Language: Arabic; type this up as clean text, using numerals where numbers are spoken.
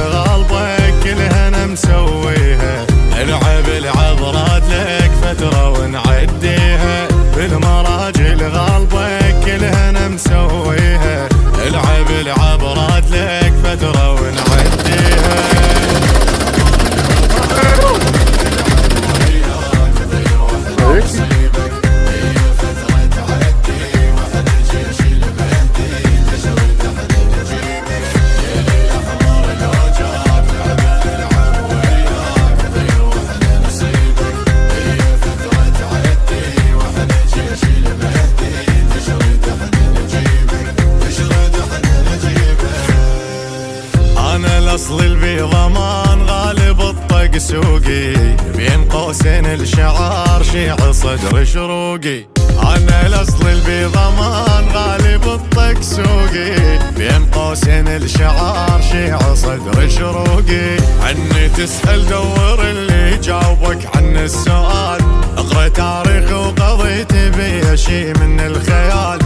الغالبة كلها انا مسويها. العب العبرات لك فترة ونعديها، بالمراجل غالبة كلها انا مسويها. العب العبرات لك فترة ونعديها. الاصل البيضمان غالب الطق سوقي، بين قوسين الشعار شيع صدر شروقي. انا الاصل البيضمان غالب الطق سوقي، بين قوسين الشعار شيع صدر شروقي. عني تسأل دور اللي جاوبك عن السؤال، اقرا تاريخ وقضيت بي شي من الخيال.